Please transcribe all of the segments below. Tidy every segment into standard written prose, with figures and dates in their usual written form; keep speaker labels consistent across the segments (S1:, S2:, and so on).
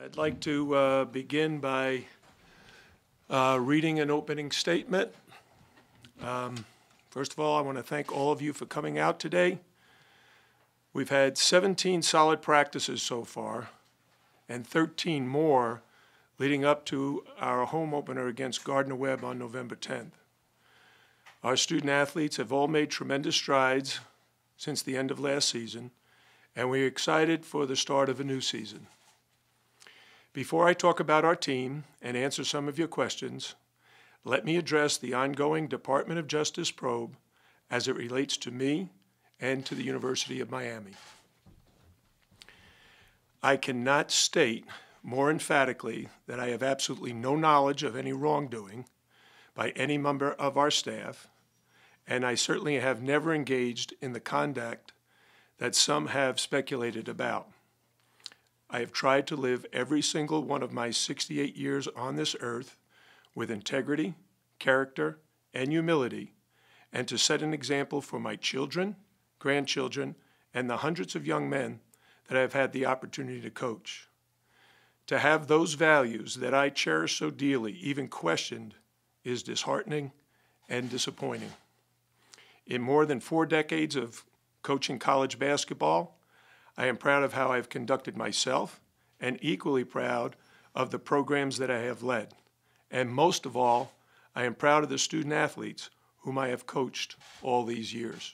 S1: I'd like to begin by reading an opening statement. First of all, I want to thank all of you for coming out today. We've had 17 solid practices so far and 13 more leading up to our home opener against Gardner-Webb on November 10th. Our student athletes have all made tremendous strides since the end of last season, and we're excited for the start of a new season. Before I talk about our team and answer some of your questions, let me address the ongoing Department of Justice probe as it relates to me and to the University of Miami. I cannot state more emphatically that I have absolutely no knowledge of any wrongdoing by any member of our staff, and I certainly have never engaged in the conduct that some have speculated about. I have tried to live every single one of my 68 years on this earth with integrity, character, and humility, and to set an example for my children, grandchildren, and the hundreds of young men that I've had the opportunity to coach. To have those values that I cherish so dearly even questioned is disheartening and disappointing. In more than 4 decades of coaching college basketball, I am proud of how I've conducted myself and equally proud of the programs that I have led. And most of all, I am proud of the student athletes whom I have coached all these years.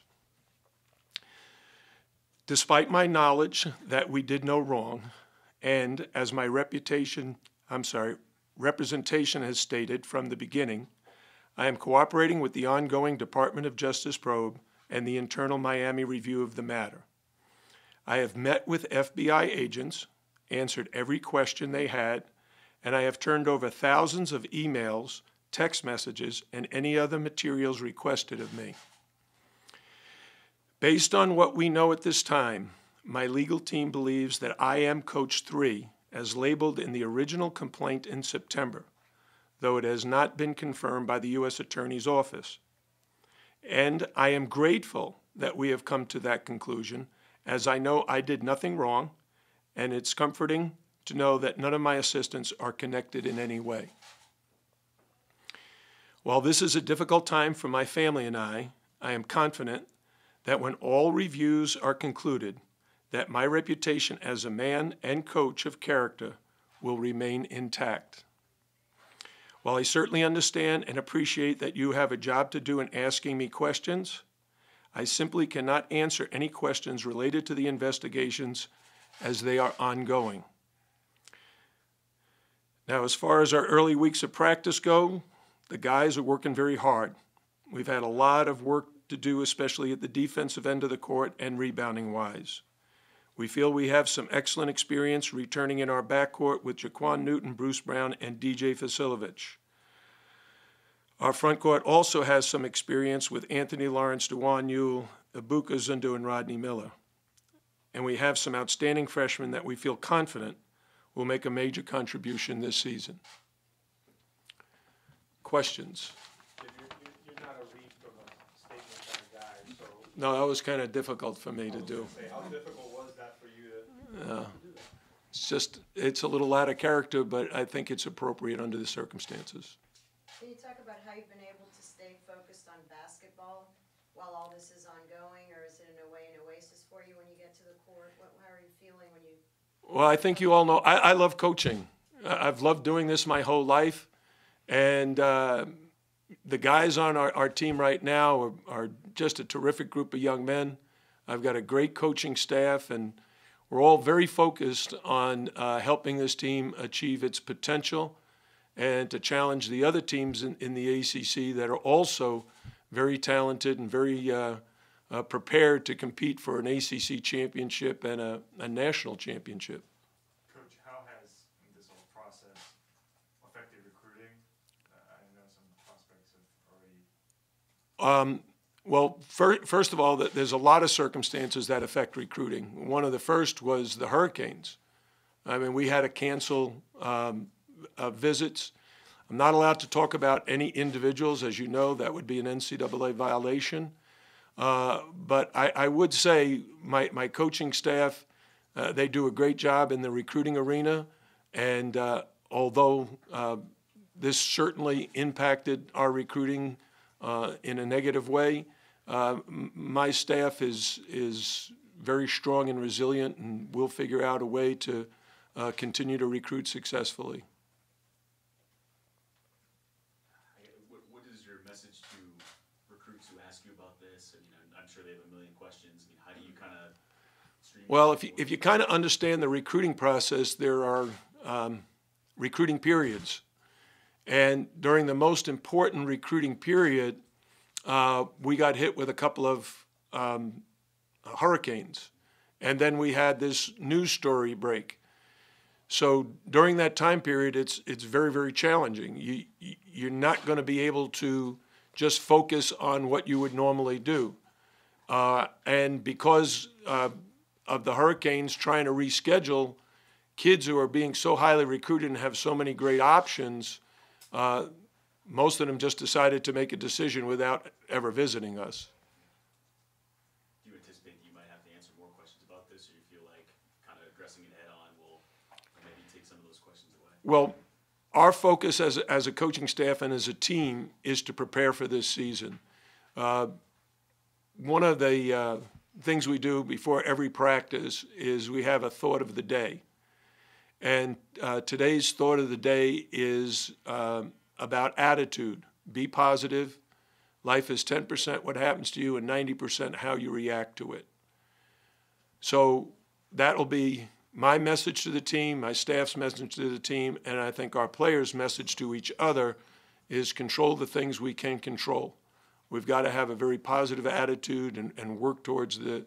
S1: Despite my knowledge that we did no wrong, and as my representation has stated from the beginning, I am cooperating with the ongoing Department of Justice probe and the internal Miami review of the matter. I have met with FBI agents, answered every question they had, and I have turned over thousands of emails, text messages, and any other materials requested of me. Based on what we know at this time, my legal team believes that I am Coach 3, as labeled in the original complaint in September, though it has not been confirmed by the U.S. Attorney's Office. And I am grateful that we have come to that conclusion, as I know I did nothing wrong, and it's comforting to know that none of my assistants are connected in any way. While this is a difficult time for my family and I am confident that when all reviews are concluded, that my reputation as a man and coach of character will remain intact. While I certainly understand and appreciate that you have a job to do in asking me questions, I simply cannot answer any questions related to the investigations as they are ongoing. Now, as far as our early weeks of practice go, the guys are working very hard. We've had a lot of work to do, especially at the defensive end of the court and rebounding-wise. We feel we have some excellent experience returning in our backcourt with Jaquan Newton, Bruce Brown, and DJ Vasilovich. Our front court also has some experience with Anthony Lawrence, DeJuan Ewell, Ibuka Zundu, and Rodney Miller. And we have some outstanding freshmen that we feel confident will make a major contribution this season. Questions?
S2: You're not a read from a statement kind of guy, so...
S1: No, that was kind of difficult for me to do.
S2: How difficult was that for you to do that?
S1: It's a little out of character, but I think it's appropriate under the circumstances.
S3: Can you talk about how you've been able to stay focused on basketball while all this is ongoing, or is it in a way an oasis for you when you get to the court? How are you feeling when you...
S1: Well, I think you all know, I love coaching. I've loved doing this my whole life, and the guys on our team right now are just a terrific group of young men. I've got a great coaching staff, and we're all very focused on helping this team achieve its potential and to challenge the other teams in the ACC that are also very talented and very prepared to compete for an ACC championship and a national championship.
S2: Coach, how has this whole process affected recruiting? I know some prospects have already...
S1: Well, first of all, there's a lot of circumstances that affect recruiting. One of the first was the hurricanes. I mean, we had to cancel visits. I'm not allowed to talk about any individuals. As you know, that would be an NCAA violation. But I would say my coaching staff, they do a great job in the recruiting arena, And although this certainly impacted our recruiting in a negative way, my staff is very strong and resilient, and we'll figure out a way to continue to recruit successfully.
S4: What is your message to recruits who ask you about this? I mean, I'm sure they have a million questions. I mean, how do you kind of streamline?
S1: Well, if you kind of understand the recruiting process, there are recruiting periods. And during the most important recruiting period, we got hit with a couple of hurricanes. And then we had this news story break. So during that time period, it's very, very challenging. You're not going to be able to just focus on what you would normally do. And because of the hurricanes trying to reschedule, kids who are being so highly recruited and have so many great options, most of them just decided to make a decision without ever visiting us.
S4: Do you anticipate that you might have to answer more questions about this, or you feel like kind of addressing it head on will maybe take some of those questions away?
S1: Well, our focus as a coaching staff and as a team is to prepare for this season. One of the things we do before every practice is we have a thought of the day. And today's thought of the day is about attitude. Be positive. Life is 10% what happens to you and 90% how you react to it. So that'll be my message to the team, my staff's message to the team, and I think our players' message to each other is control the things we can control. We've got to have a very positive attitude and work towards the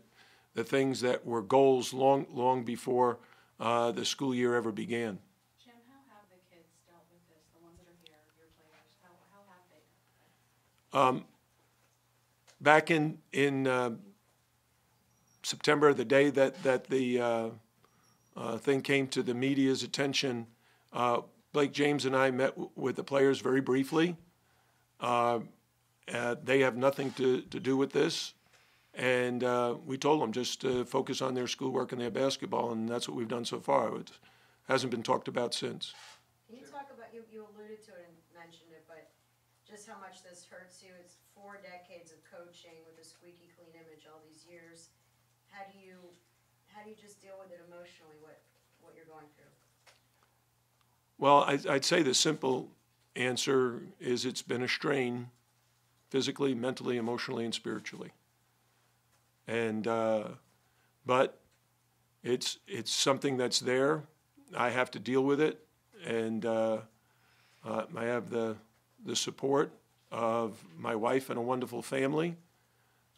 S1: things that were goals long before the school year ever began.
S5: Jim, how have the kids dealt with this, the ones that are here, your players? How have they dealt with it?
S1: Back in September, the day that the thing came to the media's attention, Blake James and I met with the players very briefly. They have nothing to do with this. And we told them just to focus on their schoolwork and their basketball, and that's what we've done so far. It hasn't been talked about since.
S3: Can you talk about, you alluded to it and mentioned it, but just how much this hurts you? It's 4 decades of coaching with a squeaky clean image all these years. How do you just deal with it emotionally, what you're going through?
S1: Well, I'd say the simple answer is it's been a strain physically, mentally, emotionally, and spiritually. And but it's something that's there. I have to deal with it, and I have the support of my wife and a wonderful family.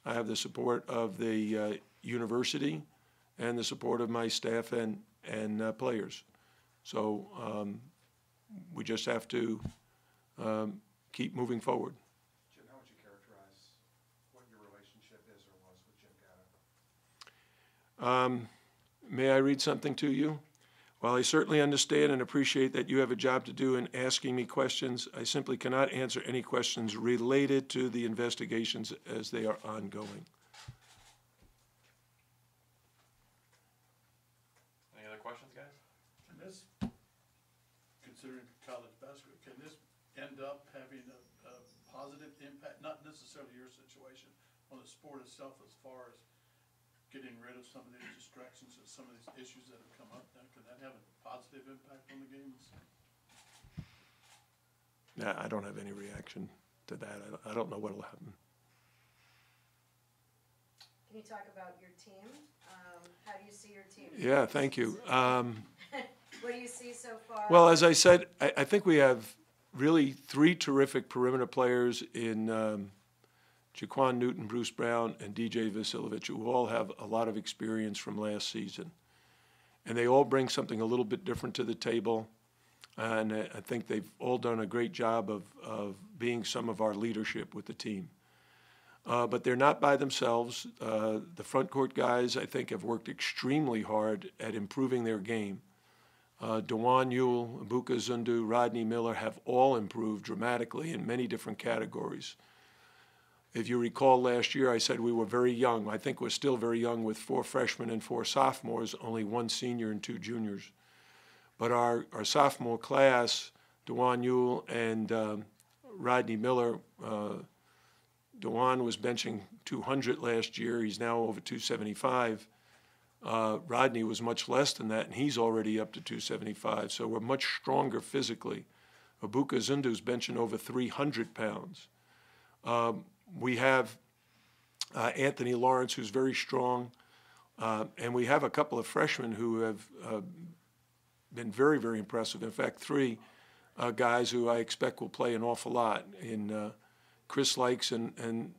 S1: I have the support of the university and the support of my staff and players. So we just have to keep moving forward.
S6: Jim, how would you characterize what your relationship is or was with Jim Gatto?
S1: May I read something to you? While I certainly understand and appreciate that you have a job to do in asking me questions, I simply cannot answer any questions related to the investigations as they are ongoing.
S2: Any other questions, guys?
S7: Can this, considering college basketball, can this end up having a positive impact, not necessarily your situation, on the sport itself as far as getting rid of some of these distractions and some of these issues that have come up now? Can that have a positive impact on the games?
S1: Nah, I don't have any reaction to that. I don't know what will happen.
S3: Can you talk about your team? How do you see your team?
S1: Yeah, thank you.
S3: What do you see so far?
S1: Well, as I said, I think we have really 3 terrific perimeter players in Jaquan Newton, Bruce Brown, and DJ Vasilovich, who all have a lot of experience from last season. And they all bring something a little bit different to the table. And I think they've all done a great job of being some of our leadership with the team. But they're not by themselves. The front court guys, I think, have worked extremely hard at improving their game. Dewan Ewell, Abuka Zundu, Rodney Miller have all improved dramatically in many different categories. If you recall last year, I said we were very young. I think we're still very young with 4 freshmen and 4 sophomores, only 1 senior and 2 juniors. But our sophomore class, DeJuan Ewell and Rodney Miller, DeJuan was benching 200 last year. He's now over 275. Rodney was much less than that, and he's already up to 275. So we're much stronger physically. Abuka Zundu's benching over 300 pounds. We have Anthony Lawrence, who's very strong, and we have a couple of freshmen who have been very, very impressive. In fact, three guys who I expect will play an awful lot in Chris Likes and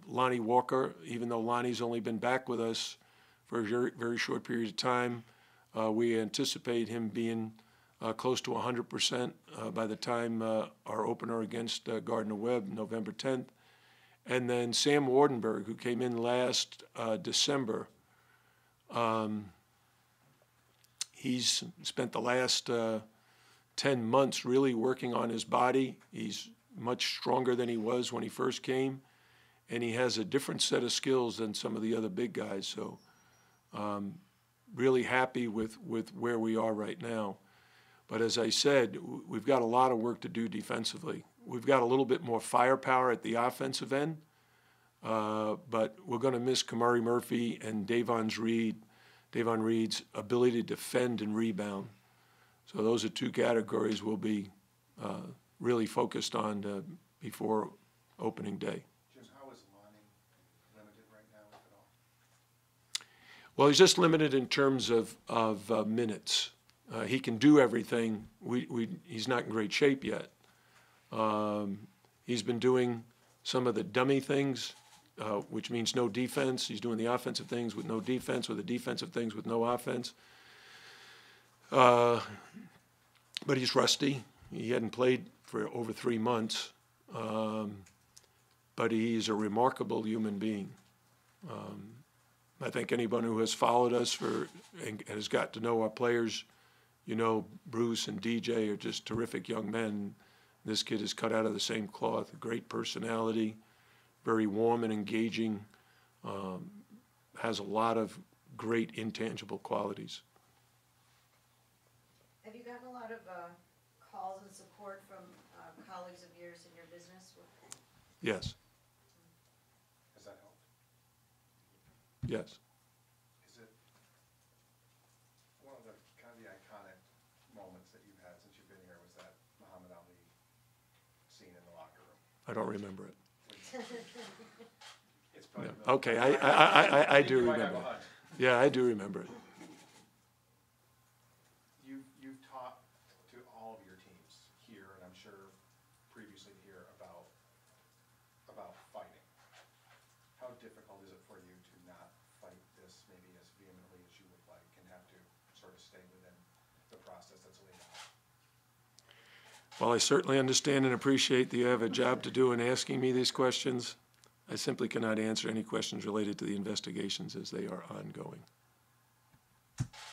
S1: Lonnie Walker, even though Lonnie's only been back with us for a very, very short period of time. We anticipate him being close to 100% by the time our opener against Gardner-Webb, November 10th. And then Sam Wardenberg, who came in last December. He's spent the last 10 months really working on his body. He's much stronger than he was when he first came, and he has a different set of skills than some of the other big guys. So really happy with where we are right now. But as I said, we've got a lot of work to do defensively. We've got a little bit more firepower at the offensive end, but we're going to miss Kamari Murphy and Davon Reed's ability to defend and rebound. So those are two categories we'll be really focused on before opening day.
S6: Jim, how is Lonnie limited right now, if at all?
S1: Well, he's just limited in terms of minutes. He can do everything. He's not in great shape yet. He's been doing some of the dummy things, which means no defense. He's doing the offensive things with no defense, or the defensive things with no offense. But he's rusty. He hadn't played for over 3 months. But he's a remarkable human being. I think anyone who has followed us and has got to know our players, you know, Bruce and DJ are just terrific young men. This kid is cut out of the same cloth, a great personality, very warm and engaging, has a lot of great intangible qualities.
S3: Have you gotten a lot of calls and support from colleagues of yours in your business?
S1: Yes,
S6: Has that helped?
S1: yes.
S6: Is it one of the kind of the iconic moments that you've had since you've been here was that Muhammad Ali scene in the locker room?
S1: I don't remember it.
S6: It's probably
S1: No. Okay, I do
S6: You might have
S1: remember
S6: a
S1: it.
S6: hunch.
S1: Yeah, I do remember it.
S6: You've talked to all of your teams here, and I'm sure previously here about fighting. How difficult is it for you to not fight this maybe as vehemently as you would like, and have to sort of stay within the process that's laid out?
S1: Well, I certainly understand and appreciate that you have a job to do in asking me these questions. I simply cannot answer any questions related to the investigations as they are ongoing.